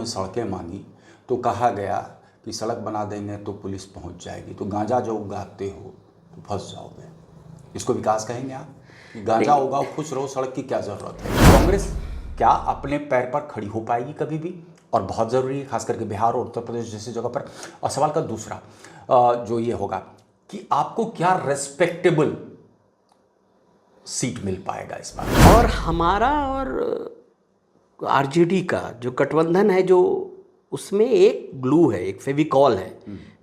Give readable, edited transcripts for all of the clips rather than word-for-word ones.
ने सड़कें मांगी तो कहा गया कि सड़क बना देंगे तो पुलिस पहुंच जाएगी, तो गांजा जो उगाते हो तो फंस जाओगे। इसको विकास कहेंगे आप? कि गांजा उगाओ, खुश रहो, सड़क की क्या ज़रूरत है? कांग्रेस क्या अपने पैर पर खड़ी हो पाएगी कभी भी? और बहुत ज़रूरी है, खास करके बिहार और उत्तर प्रदेश जैसी जगह पर। और सवाल का दूसरा जो ये होगा कि आपको क्या रेस्पेक्टेबल सीट मिल पाएगा इस बार? और हमारा और आरजेडी का जो गठबंधन है, जो उसमें एक ग्लू है, एक फेविकॉल है,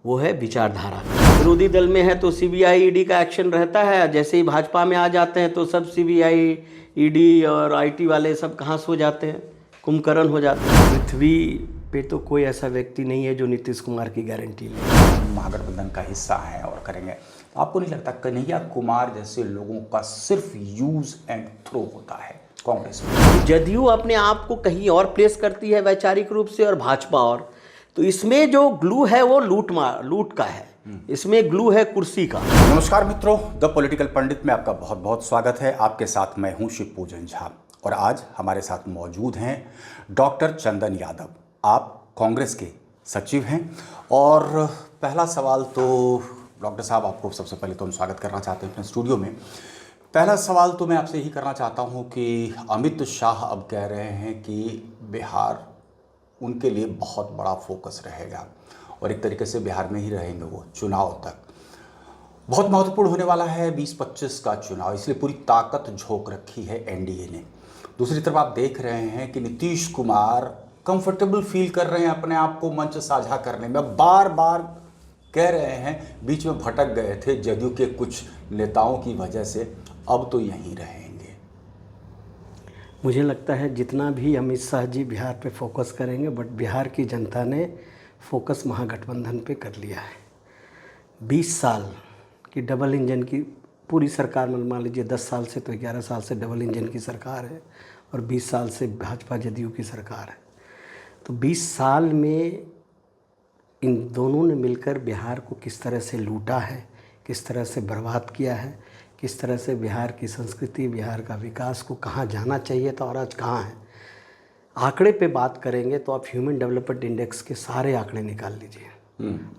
वो है विचारधारा। विरोधी दल में है तो सीबीआई ईडी का एक्शन रहता है, जैसे ही भाजपा में आ जाते हैं तो सब सीबीआई ईडी और आईटी वाले सब कहाँ सो जाते हैं, कुंभकर्ण हो जाते हैं। पृथ्वी पे तो कोई ऐसा व्यक्ति नहीं है जो नीतीश कुमार की गारंटी ले। महागठबंधन का हिस्सा है और करेंगे, तो आपको नहीं लगता कन्हैया कुमार जैसे लोगों का सिर्फ यूज एंड थ्रो होता है कांग्रेस में? जदयू अपने आप को कहीं और प्लेस करती है वैचारिक रूप से, और भाजपा और, तो इसमें जो ग्लू है वो लूट का है, इसमें ग्लू है कुर्सी का। नमस्कार मित्रों, द पॉलिटिकल पंडित में आपका बहुत बहुत स्वागत है। आपके साथ मैं हूं शिव पूजन झा और आज हमारे साथ मौजूद हैं डॉक्टर चंदन यादव। आप कांग्रेस के सचिव हैं और पहला सवाल तो डॉक्टर साहब, आपको सबसे पहले तो हम स्वागत करना चाहते हैं अपने स्टूडियो में। पहला सवाल तो मैं आपसे यही करना चाहता हूं कि अमित शाह अब कह रहे हैं कि बिहार उनके लिए बहुत बड़ा फोकस रहेगा और एक तरीके से बिहार में ही रहेंगे वो चुनाव तक। बहुत महत्वपूर्ण होने वाला है 2025 का चुनाव, इसलिए पूरी ताकत झोंक रखी है एनडीए ने। दूसरी तरफ आप देख रहे हैं कि नीतीश कुमार कंफर्टेबल फील कर रहे हैं अपने आप को मंच साझा करने में। बार बार कह रहे हैं, बीच में भटक गए थे जदयू के कुछ नेताओं की वजह से, अब तो यहीं रहेंगे। मुझे लगता है जितना भी अमित शाह जी बिहार पे फोकस करेंगे, बट बिहार की जनता ने फोकस महागठबंधन पे कर लिया है। 20 साल की डबल इंजन की पूरी सरकार, मान लीजिए 10 साल से तो 11 साल से डबल इंजन की सरकार है और 20 साल से भाजपा जदयू की सरकार है। तो 20 साल में इन दोनों ने मिलकर बिहार को किस तरह से लूटा है, किस तरह से बर्बाद किया है, किस तरह से बिहार की संस्कृति, बिहार का विकास को कहाँ जाना चाहिए था और आज कहाँ है। आंकड़े पे बात करेंगे तो आप ह्यूमन डेवलपमेंट इंडेक्स के सारे आंकड़े निकाल लीजिए,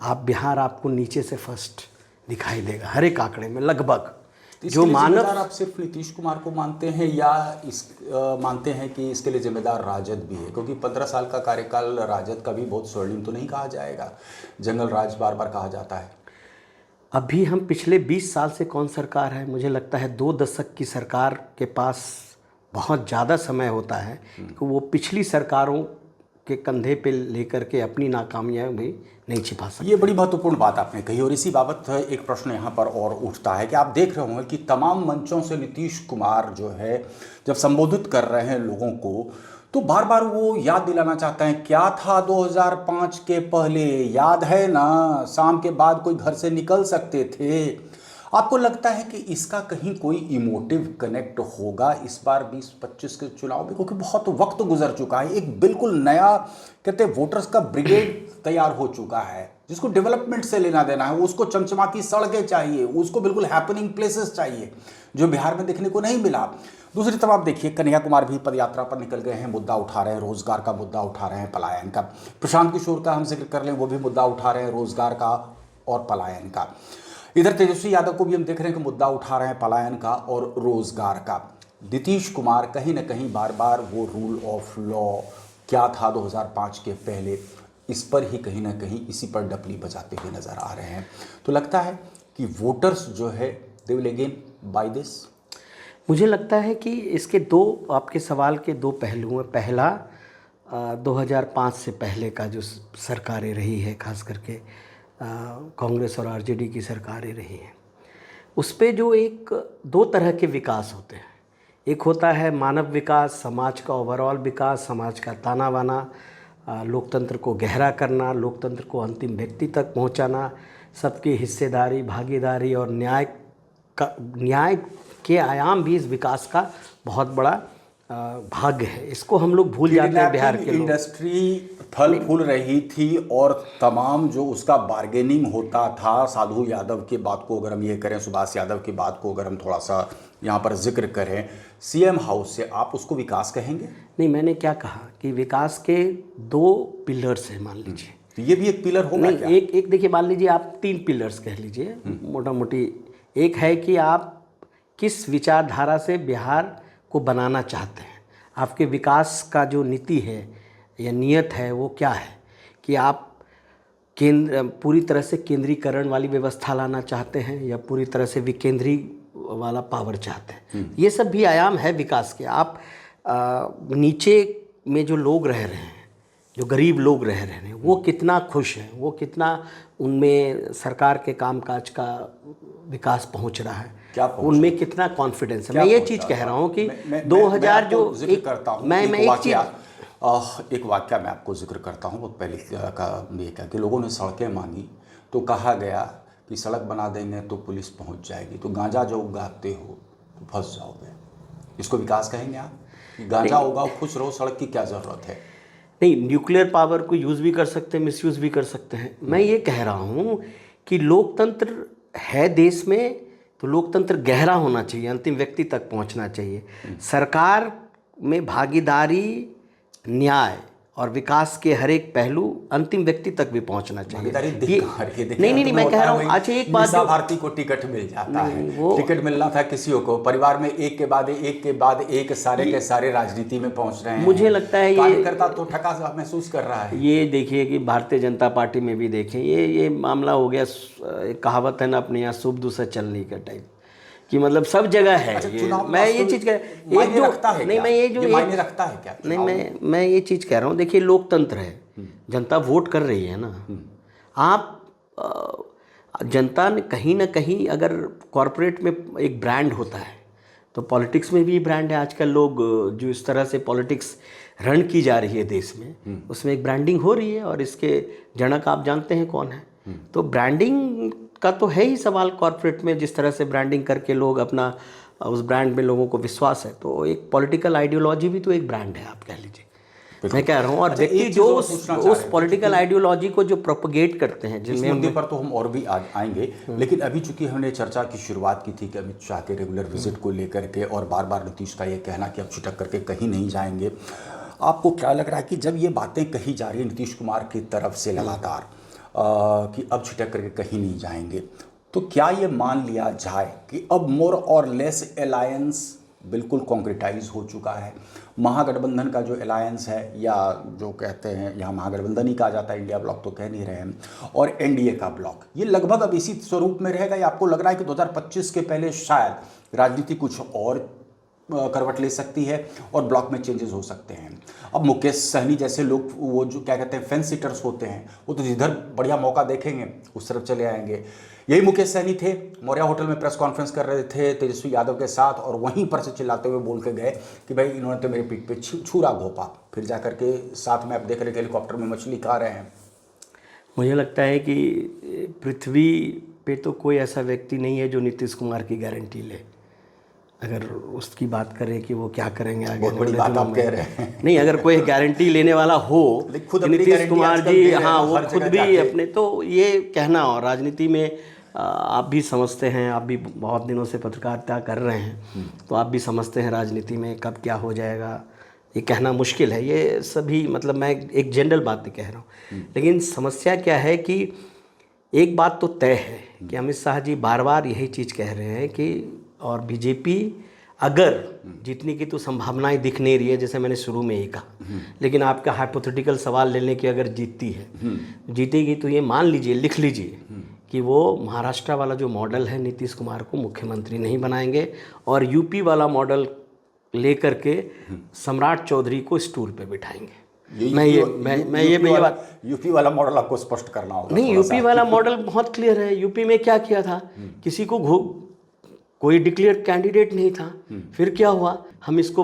आप बिहार आपको नीचे से फर्स्ट दिखाई देगा हर एक आंकड़े में लगभग। जो मानव, आप सिर्फ नीतीश कुमार को मानते हैं या मानते हैं कि इसके लिए जिम्मेदार राजद भी है? क्योंकि 15 साल का कार्यकाल राजद का भी बहुत स्वर्णिम तो नहीं कहा जाएगा, जंगल राज बार बार कहा जाता है। अभी हम पिछले 20 साल से कौन सरकार है, मुझे लगता है 2 दशक की सरकार के पास बहुत ज़्यादा समय होता है कि वो पिछली सरकारों के कंधे पे लेकर के अपनी नाकामियाँ भी नहीं छिपा सकते। ये बड़ी महत्वपूर्ण बात आपने कही और इसी बाबत एक प्रश्न यहाँ पर और उठता है कि आप देख रहे होंगे कि तमाम मंचों से नीतीश कुमार जो है जब संबोधित कर रहे हैं लोगों को, तो बार बार वो याद दिलाना चाहते हैं क्या था 2005 के पहले, याद है ना, शाम के बाद कोई घर से निकल सकते थे। आपको लगता है कि इसका कहीं कोई इमोटिव कनेक्ट होगा इस बार 2025 के चुनाव में? क्योंकि बहुत वक्त गुजर चुका है, एक बिल्कुल नया कहते वोटर्स का ब्रिगेड तैयार हो चुका है जिसको डेवलपमेंट से लेना देना है, उसको चमचमाती सड़कें चाहिए, उसको बिल्कुल हैपनिंग प्लेसेस चाहिए, जो बिहार में देखने को नहीं मिला। दूसरी तरफ आप देखिए कन्हैया कुमार भी पदयात्रा पर निकल गए हैं, मुद्दा उठा रहे हैं, रोजगार का मुद्दा उठा रहे हैं, पलायन का। प्रशांत किशोर का हम जिक्र कर लें, वो भी मुद्दा उठा रहे हैं रोजगार का और पलायन का। इधर तेजस्वी यादव को भी हम देख रहे हैं कि मुद्दा उठा रहे हैं पलायन का और रोजगार का। नीतीश कुमार कहीं ना कहीं बार बार वो रूल ऑफ लॉ क्या था 2005 के पहले, इस पर ही कहीं ना कहीं इसी पर डपली बजाते हुए नजर आ रहे हैं। तो लगता है कि वोटर्स जो है they will again buy this. मुझे लगता है कि इसके आपके सवाल के 2 पहलू हैं। पहला 2005 से पहले का जो सरकारें रही है, खास करके कांग्रेस और आरजेडी की सरकारें रही हैं, उस पे जो 2 तरह के विकास होते हैं। एक होता है मानव विकास, समाज का ओवरऑल विकास, समाज का ताना बाना, लोकतंत्र को गहरा करना, लोकतंत्र को अंतिम व्यक्ति तक पहुंचाना, सबकी हिस्सेदारी, भागीदारी और न्याय के आयाम भी इस विकास का बहुत बड़ा भाग्य है। इसको हम लोग भूल जाते हैं बिहार के लोग। इंडस्ट्री फल फूल रही थी और तमाम जो उसका बार्गेनिंग होता था, साधु यादव की बात को अगर हम ये करें, सुभाष यादव की बात को अगर हम थोड़ा सा यहाँ पर जिक्र करें सीएम हाउस से, आप उसको विकास कहेंगे? नहीं, मैंने क्या कहा कि विकास के 2 पिलर्स हैं मान लीजिए। तो ये भी एक पिलर होगा नहीं, क्या? एक देखिए, मान लीजिए आप 3 पिलर्स कह लीजिए मोटा मोटी। एक है कि आप किस विचारधारा से बिहार को बनाना चाहते हैं, आपके विकास का जो नीति है या नियत है वो क्या है, कि आप पूरी तरह से केंद्रीकरण वाली व्यवस्था लाना चाहते हैं या पूरी तरह से विकेंद्री वाला पावर चाहते हैं। ये सब भी आयाम है विकास के। आप नीचे में जो लोग रह रहे हैं, जो गरीब लोग रह रहे हैं, वो कितना खुश हैं, वो कितना उनमें सरकार के कामकाज का विकास पहुंच रहा है, उनमें कितना कॉन्फिडेंस है। मैं ये चीज़ कह रहा हूँ कि 2000 जो जिक्र करता हूँ, मैं एक वाक्य मैं आपको जिक्र करता हूँ। बहुत पहले का ये कहा कि लोगों ने सड़कें मांगी तो कहा गया कि सड़क बना देंगे तो पुलिस पहुंच जाएगी, तो गांजा जो उगाते हो तो फंस जाओगे। इसको विकास कहेंगे आप? गांजा उगाओ, खुश रहो, सड़क की क्या ज़रूरत है? नहीं, न्यूक्लियर पावर को यूज़ भी कर सकते हैं, मिसयूज़ भी कर सकते हैं। मैं ये कह रहा हूँ कि लोकतंत्र है देश में, तो लोकतंत्र गहरा होना चाहिए, अंतिम व्यक्ति तक पहुँचना चाहिए। सरकार में भागीदारी, न्याय और विकास के हर एक पहलू अंतिम व्यक्ति तक भी पहुंचना चाहिए। नहीं, मैं कह रहा हूँ, अच्छा एक बात, भारती को टिकट मिल जाता है, वो टिकट मिलना था किसी को, परिवार में एक के बाद एक सारे के सारे राजनीति में पहुंच रहे हैं। मुझे लगता है ये कार्यकर्ता तो ठका महसूस कर रहा है। ये देखिए कि भारतीय जनता पार्टी में भी देखें, ये मामला हो गया, एक कहावत है ना अपने यहाँ, शुभ दूसरा चलने का टाइप, कि मतलब सब जगह है। मैं ये चीज़ कह एक जो नहीं, मैं ये जो मायने रखता है क्या? नहीं, मैं ये चीज़ कह रहा हूँ, देखिए लोकतंत्र है, जनता वोट कर रही है ना। आप जनता ने कहीं ना कहीं, अगर कॉरपोरेट में एक ब्रांड होता है तो पॉलिटिक्स में भी ब्रांड है। आजकल लोग जो इस तरह से पॉलिटिक्स रन की जा रही है देश में, उसमें एक ब्रांडिंग हो रही है, और इसके जनक आप जानते हैं कौन है। तो ब्रांडिंग का तो है ही सवाल कॉर्पोरेट में, जिस तरह से ब्रांडिंग करके लोग अपना, उस ब्रांड में लोगों को विश्वास है। तो एक पॉलिटिकल आइडियोलॉजी भी तो एक ब्रांड है, आप कह लीजिए, मैं कह रहा हूँ। और व्यक्ति जो उस पॉलिटिकल आइडियोलॉजी को जो प्रोपोगेट करते हैं, जिस मुद्दे पर तो हम और भी आएंगे, लेकिन अभी चूंकि हमने चर्चा की शुरुआत की थी कि अमित शाह के रेगुलर विजिट को लेकर के, और बार बार नीतीश का ये कहना कि अब छिटक करके कहीं नहीं जाएंगे, आपको क्या लग रहा है कि जब ये बातें कही जा रही है नीतीश कुमार की तरफ से लगातार कि अब छिटक करके कहीं नहीं जाएंगे, तो क्या ये मान लिया जाए कि अब मोर और लेस अलायंस बिल्कुल कॉन्क्रिटाइज हो चुका है? महागठबंधन का जो अलायंस है, या जो कहते हैं यहाँ महागठबंधन ही कहा जाता है, इंडिया ब्लॉक तो कह नहीं रहे हैं, और एनडीए का ब्लॉक, ये लगभग अब इसी स्वरूप में रहेगा, या आपको लग रहा है कि 2025 के पहले शायद राजनीति कुछ और करवट ले सकती है और ब्लॉक में चेंजेस हो सकते हैं? अब मुकेश सहनी जैसे लोग, वो जो क्या कहते हैं फेंस सिटर्स होते हैं, वो तो जिधर बढ़िया मौका देखेंगे उस तरफ चले आएंगे। यही मुकेश सहनी थे, मौर्या होटल में प्रेस कॉन्फ्रेंस कर रहे थे तेजस्वी यादव के साथ, और वहीं पर से चिल्लाते हुए बोल के गए कि भाई इन्होंने तो मेरे पीठ पे छुरा घोपा, फिर जा करके साथ में आप देख रहे हेलीकॉप्टर में मछली खा रहे हैं। मुझे लगता है कि पृथ्वी पे तो कोई ऐसा व्यक्ति नहीं है जो नीतीश कुमार की गारंटी ले। अगर उसकी बात करें कि वो क्या करेंगे आगे, बहुत बड़ी बात आप कह रहे हैं। नहीं, अगर कोई गारंटी लेने वाला हो नीतीश कुमार जी, हाँ, वो खुद भी अपने, तो ये कहना, और राजनीति में आप भी समझते हैं, आप भी बहुत दिनों से पत्रकारिता कर रहे हैं, तो आप भी समझते हैं राजनीति में कब क्या हो जाएगा, ये कहना मुश्किल है। ये सभी, मतलब मैं एक जनरल बात नहीं कह रहा हूँ, लेकिन समस्या क्या है कि एक बात तो तय है कि अमित शाह जी बार बार यही चीज़ कह रहे हैं कि, और बीजेपी अगर जीतने की तो संभावनाएं दिख नहीं रही है, जैसे मैंने शुरू में ही कहा, लेकिन आपका हाइपोथेटिकल सवाल लेने की अगर जीतती है, जीतेगी, तो ये मान लीजिए, लिख लीजिए कि वो महाराष्ट्र वाला जो मॉडल है, नीतीश कुमार को मुख्यमंत्री नहीं बनाएंगे, और यूपी वाला मॉडल लेकर के सम्राट चौधरी को स्टूल पे बिठाएंगे। ये बात, यूपी वाला मॉडल आपको स्पष्ट करना होगा। नहीं, यूपी वाला मॉडल बहुत क्लियर है। यूपी में क्या किया था, किसी को कोई डिक्लेयर कैंडिडेट नहीं था, फिर क्या हुआ, हम इसको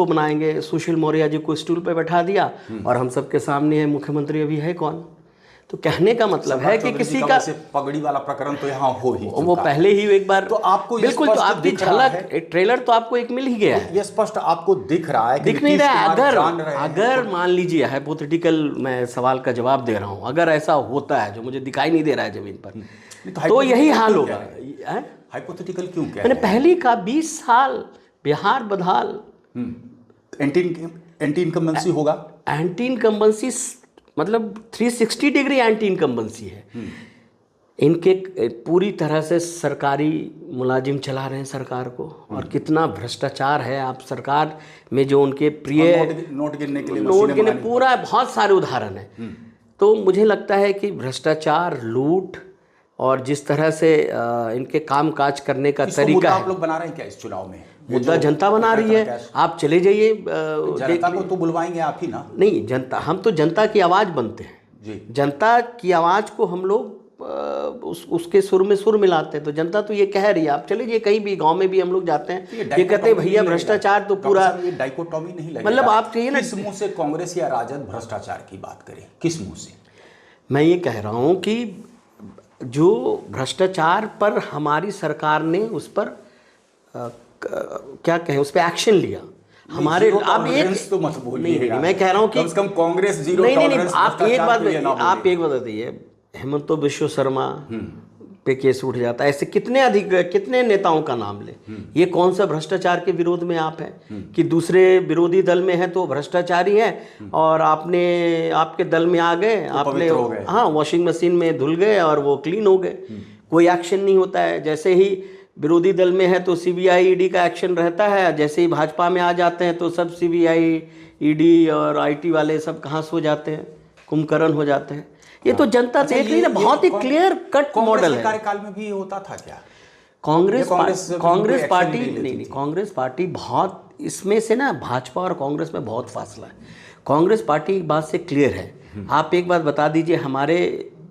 बनाएंगे, सुशील मौर्य जी को स्टूल पे बैठा दिया, और हम सबके सामने है मुख्यमंत्री अभी है कौन। तो कहने का मतलब है कि किसी का पगड़ी वाला प्रकरण तो यहाँ हो ही वो पहले ही एक बार तो आपको बिल्कुल, तो आपकी झलक ट्रेलर तो आपको एक मिल ही गया है, ये स्पष्ट आपको दिख रहा है कि दिख नहीं रहा है। अगर अगर मान लीजिए हाइपोथेटिकल, मैं सवाल का जवाब दे रहा हूँ, अगर ऐसा होता है जो मुझे दिखाई नहीं दे रहा है जमीन पर, तो यही हाल होगा। हाइपोथेटिकल क्यों कह मैंने पहले का 20 साल बिहार बदहाल, एंटी इनकम्बेंसी होगा। एंटी इनकम्बेंसी मतलब 360 डिग्री एंटी इनकम्बेंसी है। इनके पूरी तरह से सरकारी मुलाजिम चला रहे हैं सरकार को, और कितना भ्रष्टाचार है। आप सरकार में जो उनके प्रिय नोट गिनने के लिए नोट गिनने पूरा बहुत सारे उदाहरण हैं। तो मुझे लगता है कि भ्रष्टाचार, लूट और जिस तरह से इनके कामकाज करने का तरीका है, आप लोग बना रहे हैं क्या इस चुनाव में? मुद्दा जनता बना रही है। आप चले जाइए, जनता को तो बुलवाएंगे आप ही ना? नहीं, जनता, हम तो जनता की आवाज़ बनते हैं जी। जनता की आवाज़ को हम लोग उसके सुर में सुर मिलाते हैं। तो जनता तो ये कह रही है, आप चले जाइए कहीं भी, गांव में भी हम लोग जाते हैं, ये कहते हैं भैया भ्रष्टाचार तो पूरा, ये डाइकोटॉमी नहीं लगेगा। मतलब आप चाहिए ना, किस मुंह से कांग्रेस या राजद भ्रष्टाचार की बात करें, किस मुंह से? मैं ये कह रहा हूँ कि जो भ्रष्टाचार पर हमारी सरकार ने उस पर क्या कहें, उस पर एक्शन लिया हमारे। आप एक तो मत बोलिए, नहीं, मैं कह रहा हूँ कि कम से कम कांग्रेस जीरो टॉलरेंस। आप एक बात बताइए, हेमंत बिश्व शर्मा पे केस उठ जाता है, ऐसे कितने नेताओं का नाम ले। ये कौन सा भ्रष्टाचार के विरोध में आप हैं कि दूसरे विरोधी दल में है तो भ्रष्टाचारी है, और आपके दल में आ गए, आपने हाँ वॉशिंग मशीन में धुल गए और वो क्लीन हो गए, कोई एक्शन नहीं होता है। जैसे ही विरोधी दल में है तो सीबीआई ईडी का एक्शन रहता है, जैसे ही भाजपा में आ जाते हैं तो सब सीबीआई ईडी और आईटी वाले सब कहाँ सो जाते हैं, कुंभकर्ण हो जाते हैं। ये तो जनता देख रही है, बहुत ही क्लियर कट मॉडल है। कार्यकाल में भी होता था क्या? कांग्रेस पार्टी नहीं, कांग्रेस पार्टी बहुत, इसमें से ना भाजपा और कांग्रेस में बहुत फासला है। कांग्रेस पार्टी एक बात से क्लियर है। आप एक बात बता दीजिए, हमारे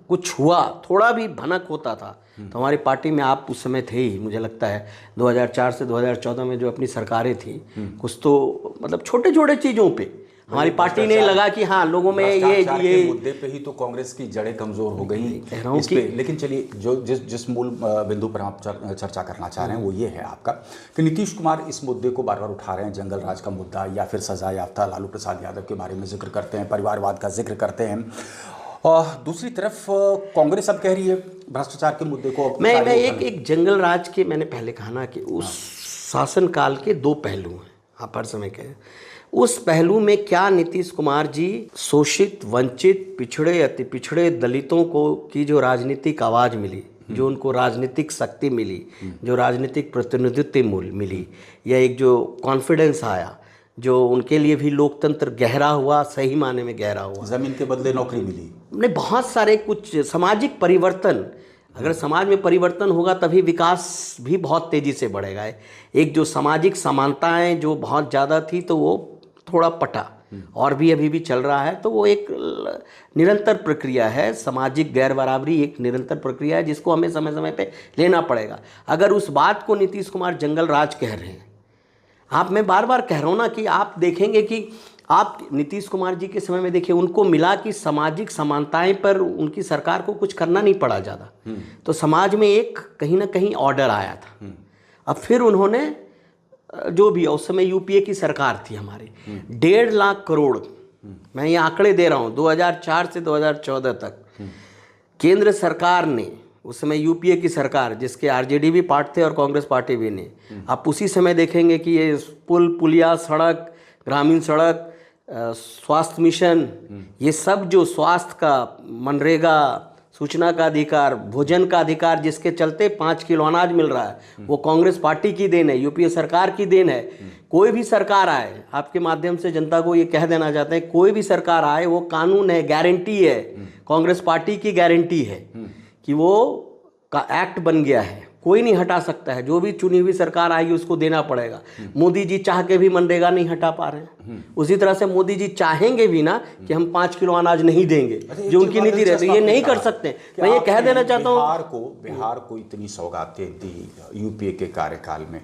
कुछ हुआ, थोड़ा भी भनक होता था तो हमारी पार्टी में, आप उस समय थे ही, मुझे लगता है 2004 से 2014 में जो अपनी सरकारें थी, कुछ तो मतलब छोटे छोटे चीज़ों पे हमारी पार्टी ने लगा कि हाँ लोगों में ये मुद्दे पे ही तो कांग्रेस की जड़ें कमजोर हो गई इस पे। लेकिन चलिए, जो जिस मूल बिंदु पर आप चर्चा करना चाह रहे हैं वो ये है आपका कि नीतीश कुमार इस मुद्दे को बार बार उठा रहे हैं, जंगल राज का मुद्दा, या फिर सजा याफ्ता लालू प्रसाद यादव के बारे में जिक्र करते हैं, परिवारवाद का जिक्र करते हैं। और दूसरी तरफ कांग्रेस अब कह रही है भ्रष्टाचार के मुद्दे को। मैं एक जंगल राज के, मैंने पहले कहा ना कि उस शासनकाल के दो पहलू हैं, आप हर समय कहें। उस पहलू में क्या नीतीश कुमार जी शोषित, वंचित, पिछड़े, अति पिछड़े दलितों को की जो राजनीतिक आवाज़ मिली, जो उनको राजनीतिक शक्ति मिली, जो राजनीतिक प्रतिनिधित्व मिली, या एक जो कॉन्फिडेंस आया, जो उनके लिए भी लोकतंत्र गहरा हुआ, सही माने में गहरा हुआ, जमीन के बदले नौकरी मिली, नहीं बहुत सारे कुछ सामाजिक परिवर्तन। अगर समाज में परिवर्तन होगा तभी विकास भी बहुत तेज़ी से बढ़ेगा। एक जो सामाजिक समानताएं जो बहुत ज़्यादा थी तो वो थोड़ा पटा, और भी अभी भी चल रहा है, तो वो एक निरंतर प्रक्रिया है। सामाजिक गैर बराबरी एक निरंतर प्रक्रिया है जिसको हमें समय समय पे लेना पड़ेगा। अगर उस बात को नीतीश कुमार जंगल राज कह रहे हैं, मैं बार बार कह रहा हूँ ना कि आप देखेंगे कि आप नीतीश कुमार जी के समय में देखिए, उनको मिला कि सामाजिक समानताएं पर उनकी सरकार को कुछ करना नहीं पड़ा ज़्यादा, तो समाज में एक कहीं ना कहीं ऑर्डर आया था। अब फिर उन्होंने जो भी, उस समय यूपीए की सरकार थी हमारी, 1.5 लाख करोड़, मैं ये आंकड़े दे रहा हूँ, 2004 से 2014 तक केंद्र सरकार ने, उस समय यूपीए की सरकार जिसके आरजेडी भी पार्ट थे और कांग्रेस पार्टी भी ने, आप उसी समय देखेंगे कि ये पुल, पुलिया, सड़क, ग्रामीण सड़क, स्वास्थ्य मिशन, ये सब जो स्वास्थ्य का, मनरेगा, सूचना का अधिकार, भोजन का अधिकार, जिसके चलते 5 किलो अनाज मिल रहा है, वो कांग्रेस पार्टी की देन है, यूपीए सरकार की देन है। कोई भी सरकार आए, आपके माध्यम से जनता को ये कह देना चाहते हैं, कोई भी सरकार आए वो कानून है, गारंटी है, कांग्रेस पार्टी की गारंटी है कि वो का एक्ट बन गया है, कोई नहीं हटा सकता है। जो भी चुनी हुई सरकार आएगी उसको देना पड़ेगा। मोदी जी चाह के भी मनरेगा नहीं हटा पा रहे हैं, उसी तरह से मोदी जी चाहेंगे भी ना कि हम 5 किलो अनाज नहीं देंगे, जो उनकी नीति रहती है, ये नहीं कर सकते। मैं ये कह देना चाहता हूँ, बिहार को इतनी सौगातें दी यूपीए के कार्यकाल में,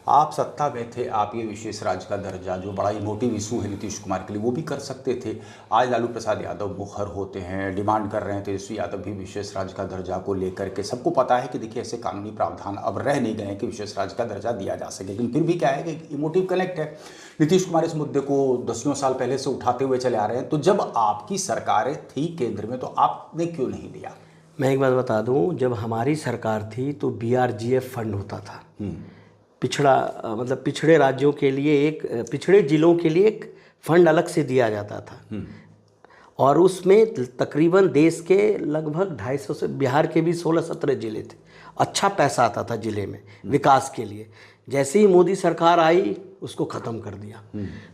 आप सत्ता में थे, आप ये विशेष राज्य का दर्जा जो बड़ा इमोटिव इशू है नीतीश कुमार के लिए वो भी कर सकते थे। आज लालू प्रसाद यादव मुखर होते हैं, डिमांड कर रहे हैं तेजस्वी यादव भी विशेष राज्य का दर्जा को लेकर के। सबको पता है कि देखिए ऐसे कानूनी प्रावधान अब रह नहीं गए कि विशेष राज्य का दर्जा दिया जा सके, लेकिन फिर भी क्या है कि इमोटिव कनेक्ट है। नीतीश कुमार इस मुद्दे को दसियों साल पहले से उठाते हुए चले आ रहे हैं। तो जब आपकी सरकारें थी केंद्र में तो आपने क्यों नहीं दिया? मैं एक बात बता दूं, जब हमारी सरकार थी तो BRGF फंड होता था, मतलब पिछड़े राज्यों के लिए एक, पिछड़े जिलों के लिए एक फंड अलग से दिया जाता था। और उसमें तकरीबन देश के लगभग 250 से, बिहार के भी 16-17 जिले थे। अच्छा पैसा आता था जिले में विकास के लिए। जैसे ही मोदी सरकार आई उसको ख़त्म कर दिया।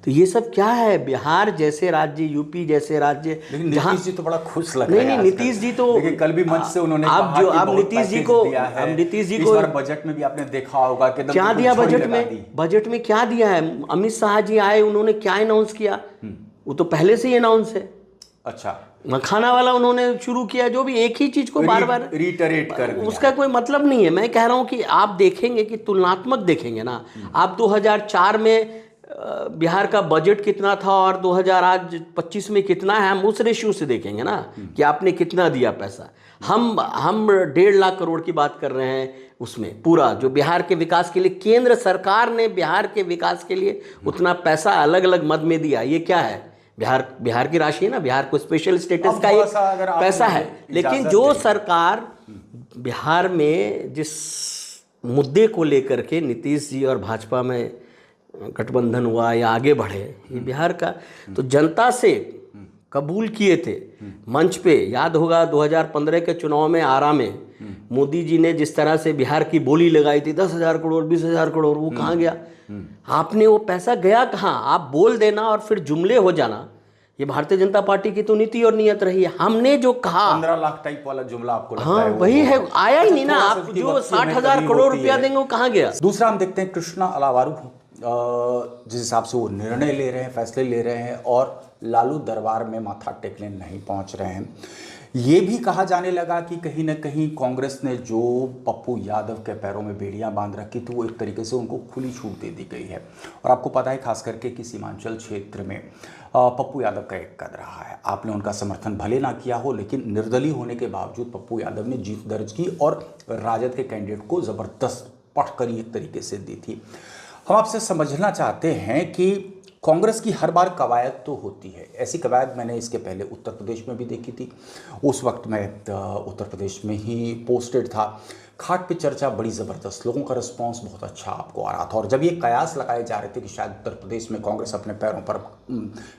तो ये सब क्या है? बिहार जैसे राज्य, यूपी जैसे राज्य, लेकिन नीतीश जी तो बड़ा खुश लग रहे हैं। नहीं, नीतीश जी तो कल भी मंच से उन्होंने कहा कि बहुत नीतीश जी को, अब नीतीश जी को इस बार बजट में भी आपने देखा होगा कि क्या दिया बजट में क्या दिया है? अमित शाह जी आए, उन्होंने क्या अनाउंस किया? वो तो पहले से ही अनाउंस है। अच्छा, मखाना वाला उन्होंने शुरू किया, जो भी एक ही चीज को बार बार रिटरेट कर दिया। उसका कोई मतलब नहीं है। मैं कह रहा हूं कि आप देखेंगे कि तुलनात्मक देखेंगे ना, आप 2004 में बिहार का बजट कितना था और 2025 में कितना है, हम उस रेशियो से देखेंगे ना कि आपने कितना दिया पैसा। हम 1.5 लाख करोड़ की बात कर रहे हैं, उसमें पूरा जो बिहार के विकास के लिए केंद्र सरकार ने बिहार के विकास के लिए उतना पैसा अलग अलग मद में दिया। ये क्या है? बिहार की राशि है ना, बिहार को स्पेशल स्टेटस का एक पैसा है। लेकिन जो सरकार बिहार में जिस मुद्दे को लेकर के नीतीश जी और भाजपा में गठबंधन हुआ या आगे बढ़े, ये बिहार का तो जनता से कबूल किए थे मंच पे। याद होगा 2015 के चुनाव में आरा में मोदी जी ने जिस तरह से बिहार की बोली लगाई थी, 10,000 करोड़ 20,000 करोड़, वो कहाँ गया? आपने वो पैसा गया कहाँ? आप बोल देना और फिर जुमले हो जाना, ये भारतीय जनता पार्टी की तो नीति और नियत रही है। हमने जो कहा 15 लाख टाइप वाला जुमला आपको लगता हाँ है वही है, आया ही नहीं ना। आप जो 60,000 करोड़ रुपया देंगे वो कहाँ गया? दूसरा हम देखते हैं कृष्णा अलावारू जिस हिसाब से वो निर्णय ले रहे हैं, फैसले ले रहे हैं और लालू दरबार में माथा टेकने नहीं पहुंच रहे हैं। ये भी कहा जाने लगा कि कहीं ना कहीं कांग्रेस ने जो पप्पू यादव के पैरों में बेड़ियां बांध रखी थी वो एक तरीके से उनको खुली छूट दे दी गई है। और आपको पता है खास करके कि सीमांचल क्षेत्र में पप्पू यादव का एक कद रहा है। आपने उनका समर्थन भले ना किया हो, लेकिन निर्दलीय होने के बावजूद पप्पू यादव ने जीत दर्ज की और राजद के कैंडिडेट को ज़बरदस्त पटकनी एक तरीके से दी थी। हम आपसे समझना चाहते हैं कि कांग्रेस की हर बार कवायद तो होती है, ऐसी कवायद मैंने इसके पहले उत्तर प्रदेश में भी देखी थी। उस वक्त मैं उत्तर प्रदेश में ही पोस्टेड था। खाट पे चर्चा बड़ी ज़बरदस्त, लोगों का रिस्पांस बहुत अच्छा आपको आ रहा था। और जब ये कयास लगाए जा रहे थे कि शायद उत्तर प्रदेश में कांग्रेस अपने पैरों पर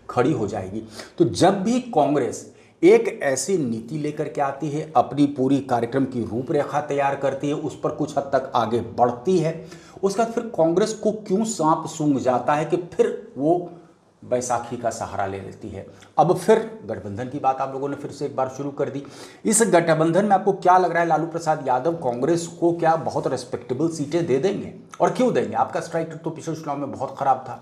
खड़ी हो जाएगी, तो जब भी कांग्रेस एक ऐसी नीति लेकर के आती है, अपनी पूरी कार्यक्रम की रूपरेखा तैयार करती है, उस पर कुछ हद तक आगे बढ़ती है, उसके बाद फिर कांग्रेस को क्यों सांप सूंघ जाता है कि फिर वो बैसाखी का सहारा ले लेती है। अब फिर गठबंधन की बात आप लोगों ने फिर से एक बार शुरू कर दी। इस गठबंधन में आपको क्या लग रहा है, लालू प्रसाद यादव कांग्रेस को क्या बहुत रिस्पेक्टेबल सीटें दे देंगे और क्यों देंगे? आपका स्ट्राइक तो पिछले चुनाव में बहुत खराब था।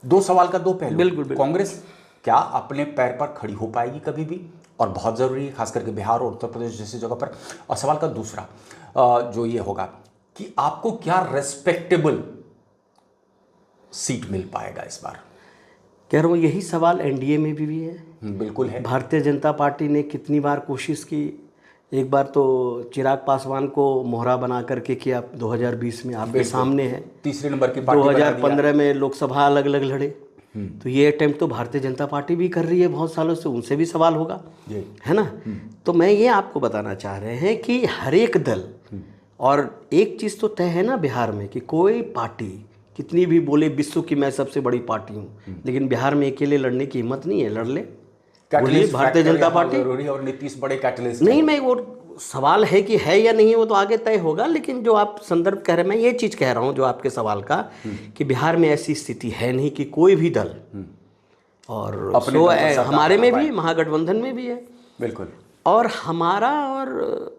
दो सवाल का दो पहलू। बिल्कुल। कांग्रेस क्या अपने पैर पर खड़ी हो पाएगी कभी भी? और बहुत ज़रूरी है खास करके बिहार और उत्तर प्रदेश जैसी जगह पर। और सवाल का दूसरा जो ये होगा कि आपको क्या रेस्पेक्टेबल सीट मिल पाएगा इस बार? कह रहा हूँ यही सवाल एनडीए में भी है। बिल्कुल है। भारतीय जनता पार्टी ने कितनी बार कोशिश की। एक बार तो चिराग पासवान को मोहरा बना करके किया 2020 में, आपके सामने है। तीसरे नंबर की पार्टी 2015 में लोकसभा अलग अलग लड़े। तो ये अटेम्प्ट तो भारतीय जनता पार्टी भी कर रही है बहुत सालों से, उनसे भी सवाल होगा, है ना। तो मैं ये आपको बताना चाह रहे हैं कि हर एक दल, और एक चीज़ तो तय है ना बिहार में कि कोई पार्टी कितनी भी बोले विश्व की मैं सबसे बड़ी पार्टी हूँ, लेकिन बिहार में अकेले लड़ने की हिम्मत नहीं है। लड़ ले भारतीय जनता पार्टी जरूरी है और नीतीश बड़े कैटलिस्ट नहीं। मैं वो सवाल है कि है या नहीं वो तो आगे तय होगा, लेकिन जो आप संदर्भ कह रहे हैं, मैं ये चीज़ कह रहा हूँ जो आपके सवाल का, कि बिहार में ऐसी स्थिति है नहीं कि कोई भी दल, और हमारे में भी, महागठबंधन में भी है बिल्कुल। और हमारा और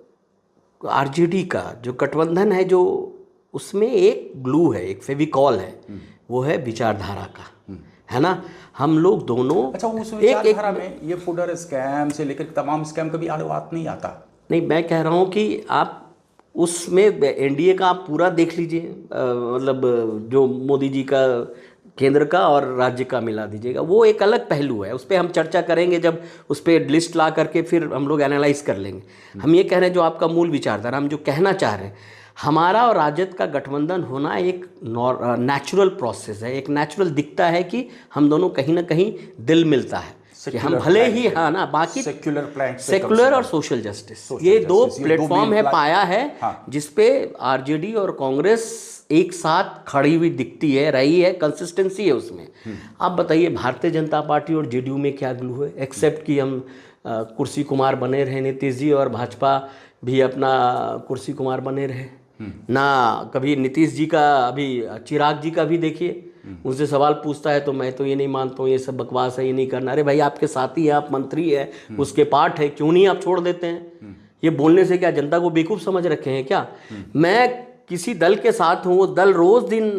आरजेडी का जो गठबंधन है, जो उसमें एक ग्लू है, एक फेविकॉल है, वो है विचारधारा का, है ना। हम लोग दोनों अच्छा, उस विचारधारा में ये फूडर स्कैम से लेकर तमाम स्कैम कभी आड़े बात नहीं आता। नहीं, मैं कह रहा हूँ कि आप उसमें एनडीए का आप पूरा देख लीजिए, मतलब जो मोदी जी का केंद्र का और राज्य का मिला दीजिएगा, वो एक अलग पहलू है, उस पर हम चर्चा करेंगे जब उस पर लिस्ट ला करके फिर हम लोग एनालाइज कर लेंगे। हम ये कह रहे हैं जो आपका मूल विचारधारा, हम जो कहना चाह रहे हैं, हमारा और राजद का गठबंधन होना एक नेचुरल प्रोसेस है, एक नेचुरल दिखता है कि हम दोनों कहीं ना कहीं दिल मिलता है कि हम भले ही, हाँ ना, बाकी सेक्युलर और सोशल जस्टिस, ये दो प्लेटफॉर्म है, पाया है, जिसपे आरजेडी और कांग्रेस एक साथ खड़ी हुई दिखती है, रही है, कंसिस्टेंसी है उसमें। आप बताइए भारतीय जनता पार्टी और जेडीयू में क्या ग्लू है, एक्सेप्ट कि हम कुर्सी कुमार बने रहे नीतीश जी, और भाजपा भी अपना कुर्सी कुमार बने रहे ना। कभी नीतीश जी का, अभी चिराग जी का भी देखिए, उनसे सवाल पूछता है तो मैं तो ये नहीं मानता हूँ, ये सब बकवास है, ये नहीं करना। अरे भाई आपके साथी है, आप मंत्री है, उसके पार्ट है, क्यों नहीं आप छोड़ देते हैं? ये बोलने से क्या जनता को बेवकूफ़ समझ रखे हैं क्या? मैं किसी दल के साथ हूँ, वो दल रोज़ दिन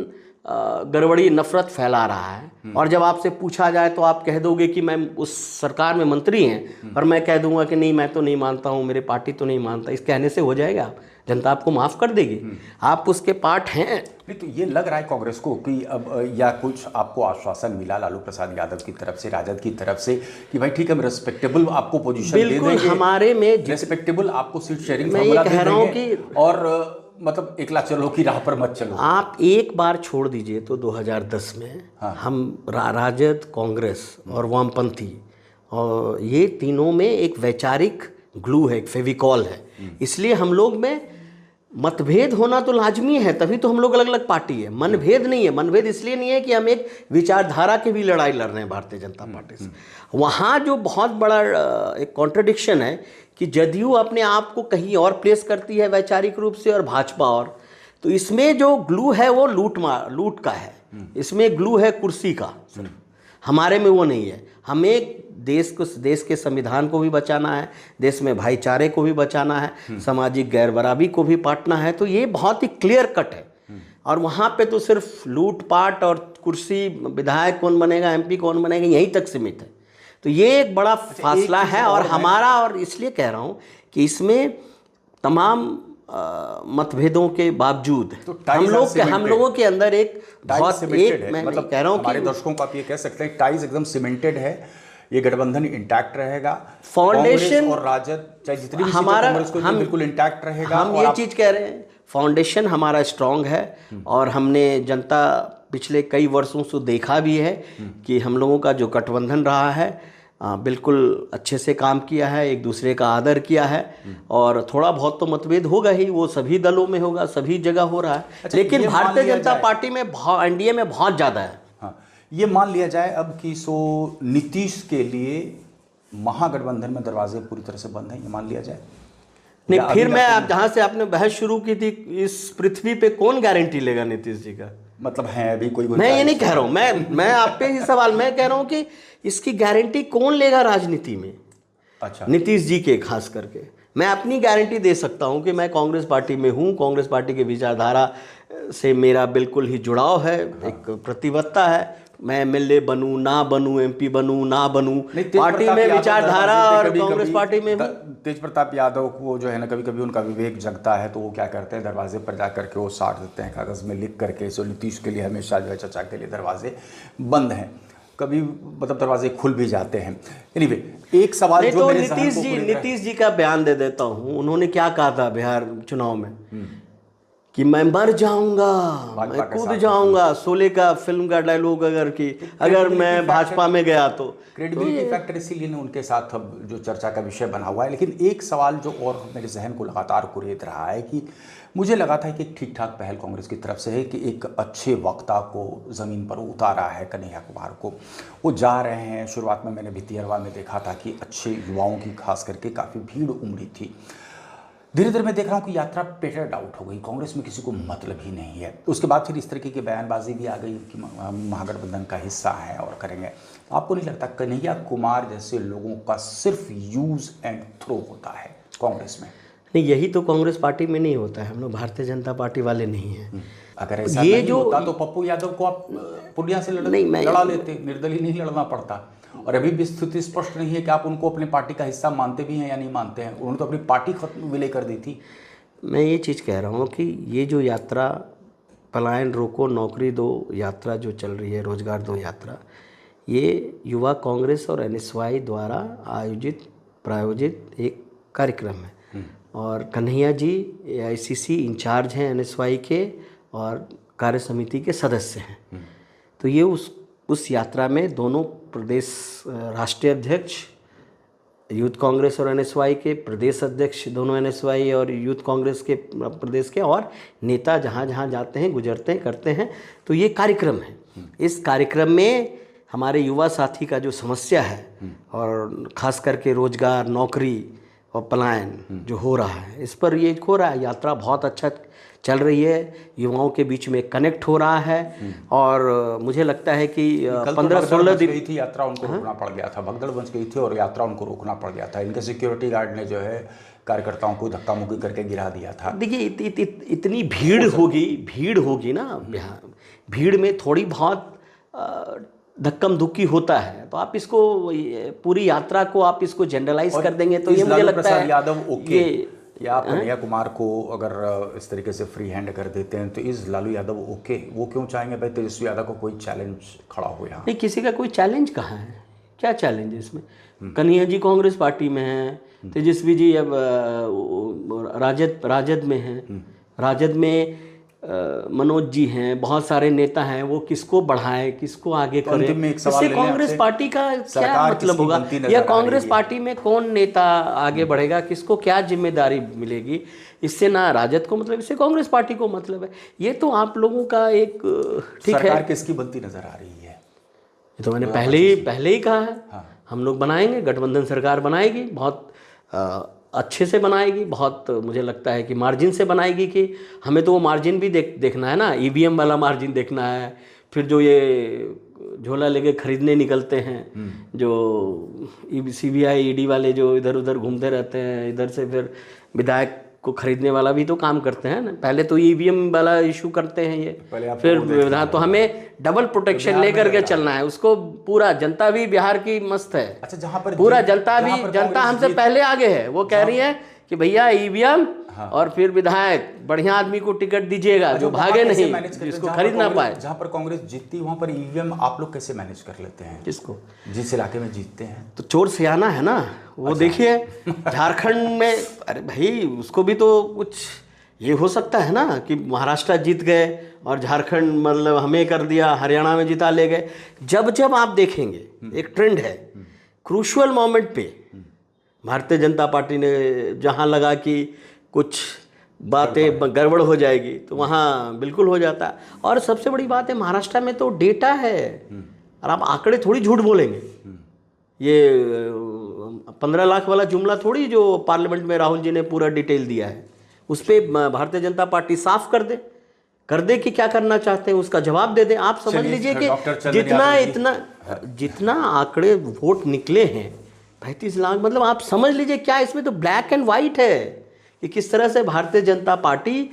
गड़बड़ी नफरत फैला रहा है, और जब आपसे पूछा जाए तो आप कह दोगे कि मैं उस सरकार में मंत्री हैं, और मैं कह दूंगा कि नहीं मैं तो नहीं मानता हूँ, मेरे पार्टी तो नहीं मानता। इस कहने से हो जाएगा? जनता आपको माफ़ कर देगी? आप उसके पार्ट हैं। नहीं तो ये लग रहा है कांग्रेस को कि अब या कुछ आपको आश्वासन मिला लालू प्रसाद यादव की तरफ से, राजद की तरफ से, कि भाई ठीक है हम रेस्पेक्टेबल आपको पोजीशन दे देंगे, हमारे में रेस्पेक्टेबल आपको सीट शेयरिंग मैं ये कह रहा हूँ कि, और मतलब एकला चलो की राह पर मत चलो। आप एक बार छोड़ दीजिए तो 2010 में हम राजद, कांग्रेस और वामपंथी, और ये तीनों में एक वैचारिक ग्लू है, एक फेविकॉल है। इसलिए हम लोग में मतभेद होना तो लाजमी है, तभी तो हम लोग अलग अलग पार्टी है। मनभेद नहीं है, मनभेद इसलिए नहीं है कि हम एक विचारधारा की भी लड़ाई लड़ रहे हैं भारतीय जनता पार्टी से। वहाँ जो बहुत बड़ा एक कॉन्ट्रडिक्शन है कि जदयू अपने आप को कहीं और प्लेस करती है वैचारिक रूप से, और भाजपा और, तो इसमें जो ग्लू है वो लूट का है, इसमें ग्लू है कुर्सी का। हमारे में वो नहीं है। हमें देश के संविधान को भी बचाना है, देश में भाईचारे को भी बचाना है, सामाजिक गैरबराबरी को भी पाटना है। तो ये बहुत ही क्लियर कट है, और वहाँ पे तो सिर्फ लूटपाट और कुर्सी, विधायक कौन बनेगा, एमपी कौन बनेगा, यहीं तक सीमित है। तो ये एक बड़ा फासला है, और हमारा, और इसलिए कह रहा हूँ कि इसमें तमाम मतभेदों के बावजूद तो हम लोगों के अंदर एक बहुत, एक मैं मतलब कह रहा हूँ हमारे दर्शकों को आप ये कह सकते हैं टाइज एकदम सीमेंटेड है, ये गठबंधन इंटैक्ट रहेगा, फाउंडेशन और राजद चाहे जितनी भी हमारा हम बिल्कुल इंटैक्ट रहेगा। हम ये चीज़ कह रहे हैं, फाउंडेशन हमारा स्ट्रांग है, और हमने जनता पिछले कई वर्षों से देखा भी है कि हम लोगों का जो गठबंधन रहा है बिल्कुल अच्छे से काम किया है, एक दूसरे का आदर किया है, और थोड़ा बहुत तो मतभेद होगा ही, वो सभी दलों में होगा, सभी जगह हो रहा है। लेकिन भारतीय जनता पार्टी में, एनडीए में बहुत ज़्यादा है। हाँ, ये मान लिया जाए अब कि नीतीश के लिए महागठबंधन में दरवाजे पूरी तरह से बंद हैं, ये मान लिया जाए? नहीं, फिर मैं आप जहाँ से आपने बहस शुरू की थी, इस पृथ्वी पे कौन गारंटी लेगा नीतीश जी का? मतलब है अभी कोई मैं ये नहीं कह रहा हूँ, मैं आप पे ही सवाल, मैं कह रहा हूँ कि इसकी गारंटी कौन लेगा राजनीति में? अच्छा, नीतीश जी के खास करके मैं अपनी गारंटी दे सकता हूँ कि मैं कांग्रेस पार्टी में हूँ, कांग्रेस पार्टी के विचारधारा से मेरा बिल्कुल ही जुड़ाव है, एक प्रतिबद्धता है। मैं एमएलए बनूं ना बनूं, एमपी बनूं ना बनूं, पार्टी में विचारधारा, और कांग्रेस पार्टी में हूँ। तेज प्रताप यादव को जो है ना, कभी कभी उनका विवेक जगता है तो वो क्या करते हैं, दरवाजे पर जा करके वो साट देते हैं कागज़ में लिख करके, सो नीतीश के लिए हमेशा जो है चचा के लिए दरवाजे बंद हैं, कभी मतलब दरवाजे खुल भी जाते हैं। एनीवे, एक सवाल जो मेरे नीतीश जी का बयान दे देता हूँ। उन्होंने क्या कहा था बिहार चुनाव में कि मैं मर जाऊंगा, मैं कूद जाऊंगा, शोले का फिल्म का डायलॉग अगर मैं भाजपा में गया तो क्रेडिबिलिटी फैक्टर, इसीलिए उनके साथ अब जो चर्चा का विषय बना हुआ है। लेकिन एक सवाल जो और मेरे जहन को लगातार कुरेद रहा है कि मुझे लगा था कि एक ठीक ठाक पहल कांग्रेस की तरफ से है कि एक अच्छे वक्ता को ज़मीन पर उतारा है, कन्हैया कुमार को, वो जा रहे हैं। शुरुआत में मैंने भितिहरवा में देखा था कि अच्छे युवाओं की खास करके काफ़ी भीड़ उमड़ी थी। धीरे धीरे मैं देख रहा हूँ कि यात्रा पेटर्ड आउट हो गई, कांग्रेस में किसी को मतलब ही नहीं है। उसके बाद फिर इस तरीके की बयानबाजी भी आ गई कि हम महागठबंधन का हिस्सा हैं और करेंगे। आपको नहीं लगता कन्हैया कुमार जैसे लोगों का सिर्फ यूज़ एंड थ्रो होता है कांग्रेस में? नहीं, यही तो कांग्रेस पार्टी में नहीं होता है। हम लोग भारतीय जनता पार्टी वाले नहीं हैं। अगर ऐसा नहीं होता तो पप्पू यादव को आप पूर्णिया से लड़ा लेते, निर्दलीय नहीं लड़ना पड़ता। और अभी भी स्थिति स्पष्ट नहीं है कि आप उनको अपनी पार्टी का हिस्सा मानते भी हैं या नहीं मानते हैं। उन्होंने तो अपनी पार्टी खत्म विलय कर दी थी। मैं ये चीज़ कह रहा हूँ कि ये जो यात्रा पलायन रोको नौकरी दो यात्रा जो चल रही है, रोजगार दो यात्रा, ये युवा कांग्रेस और एनएसवाई द्वारा प्रायोजित एक कार्यक्रम है। और कन्हैया जी एआईसीसी इंचार्ज हैं एनएसवाई के और कार्य समिति के सदस्य हैं। तो ये उस यात्रा में दोनों प्रदेश राष्ट्रीय अध्यक्ष यूथ कांग्रेस और एनएसवाई के, प्रदेश अध्यक्ष दोनों एनएसवाई और यूथ कांग्रेस के प्रदेश के, और नेता जहाँ जहाँ जाते हैं, गुजरते हैं, करते हैं। तो ये कार्यक्रम है। इस कार्यक्रम में हमारे युवा साथी का जो समस्या है और ख़ास करके रोजगार, नौकरी और पलायन जो हो रहा है, इस पर ये हो रहा है। यात्रा बहुत अच्छा चल रही है, युवाओं के बीच में कनेक्ट हो रहा है। और मुझे लगता है कि 15-16 दिन गई थी यात्रा, उनको रोकना पड़ गया था। भगदड़ मच गई थी और यात्रा उनको रोकना पड़ गया था। इनके सिक्योरिटी गार्ड ने जो है कार्यकर्ताओं को धक्का मुक्की करके गिरा दिया था। देखिए इतनी भीड़ होगी ना, भीड़ में थोड़ी बहुत धक्कम धुक्की होता है। तो आप इसको पूरी यात्रा को आप इसको जनरलाइज कर देंगे तो ये मुझे लगता है यादव ओके, या आप कन्हैया कुमार को अगर इस तरीके से फ्री हैंड कर देते हैं तो इस लालू यादव ओके, वो क्यों चाहेंगे भाई तेजस्वी यादव को कोई चैलेंज खड़ा हो यहाँ? नहीं, किसी का कोई चैलेंज कहाँ है, क्या चैलेंज है इसमें? कन्हैया जी कांग्रेस पार्टी में हैं, तेजस्वी जी अब राजद में हैं, राजद में मनोज जी हैं, बहुत सारे नेता हैं। वो किसको बढ़ाए, किसको आगे करें, इससे कांग्रेस पार्टी का क्या मतलब होगा, या कांग्रेस पार्टी में कौन नेता आगे बढ़ेगा, किसको क्या जिम्मेदारी मिलेगी, इससे ना राजद को मतलब, इससे कांग्रेस पार्टी को मतलब है। ये तो आप लोगों का एक ठीक है। सरकार किसकी बनती नजर आ रही है? ये तो मैंने पहले ही कहा है। हाँ। हम लोग बनाएंगे, गठबंधन सरकार बनाएगी, बहुत अच्छे से बनाएगी, बहुत मुझे लगता है कि मार्जिन से बनाएगी। कि हमें तो वो मार्जिन भी देखना है ना, ईवीएम वाला मार्जिन देखना है। फिर जो ये झोला लेके खरीदने निकलते हैं, जो सीबीआई ईडी वाले जो इधर उधर घूमते रहते हैं, इधर से फिर विधायक को खरीदने वाला भी तो काम करते हैं ना। पहले तो ईवीएम वाला इशू करते हैं ये, फिर विधायक, तो हमें डबल प्रोटेक्शन लेकर के चलना है उसको। पूरा जनता भी बिहार की मस्त है। अच्छा, जहाँ पर पूरा जनता हमसे पहले आगे है। वो कह रही है कि भैया ईवीएम और फिर विधायक, बढ़िया आदमी को टिकट दीजिएगा जो भागे नहीं, जिसको खरीद ना पाए। जहाँ पर कांग्रेस जीतती वहाँ पर ईवीएम आप लोग कैसे मैनेज कर लेते हैं? किसको? जिस इलाके में जीतते हैं तो चोर सियाना है ना वो। अच्छा। देखिए झारखंड में, अरे भाई उसको भी तो कुछ ये हो सकता है ना कि महाराष्ट्र जीत गए और झारखंड मतलब हमें कर दिया, हरियाणा में जिता ले गए। जब आप देखेंगे एक ट्रेंड है, क्रूशियल मोमेंट पे भारतीय जनता पार्टी ने जहाँ लगा कि कुछ बातें गड़बड़ हो जाएगी तो वहाँ बिल्कुल हो जाता है। और सबसे बड़ी बात है, महाराष्ट्र में तो डेटा है और आप आंकड़े थोड़ी झूठ बोलेंगे। ये 15 लाख वाला जुमला थोड़ी जो पार्लियामेंट में राहुल जी ने पूरा डिटेल दिया है, उस पर भारतीय जनता पार्टी साफ कर दे कि क्या करना चाहते हैं, उसका जवाब दे दे। आप समझ लीजिए कि जितना आंकड़े वोट निकले हैं 35 लाख, मतलब आप समझ लीजिए क्या इसमें तो ब्लैक एंड वाइट है कि किस तरह से भारतीय जनता पार्टी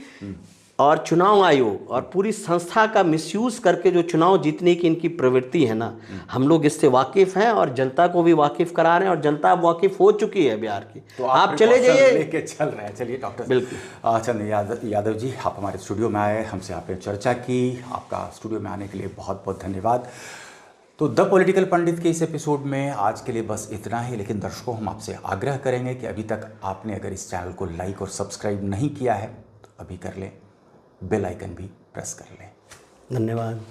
और चुनाव आयोग और पूरी संस्था का मिसयूज करके जो चुनाव जीतने की इनकी प्रवृत्ति है ना, हम लोग इससे वाकिफ हैं और जनता को भी वाकिफ करा रहे हैं और जनता वाकिफ हो चुकी है बिहार की। तो आप चले जाइए, लेके चल रहे हैं। चलिए डॉक्टर बिल्कुल चंद्र यादव जी, आप हमारे स्टूडियो में आए, हमसे आपने चर्चा की, आपका स्टूडियो में आने के लिए बहुत बहुत धन्यवाद। तो द पॉलिटिकल पंडित के इस एपिसोड में आज के लिए बस इतना ही। लेकिन दर्शकों, हम आपसे आग्रह करेंगे कि अभी तक आपने अगर इस चैनल को लाइक और सब्सक्राइब नहीं किया है तो अभी कर लें, बेल आइकन भी प्रेस कर लें। धन्यवाद।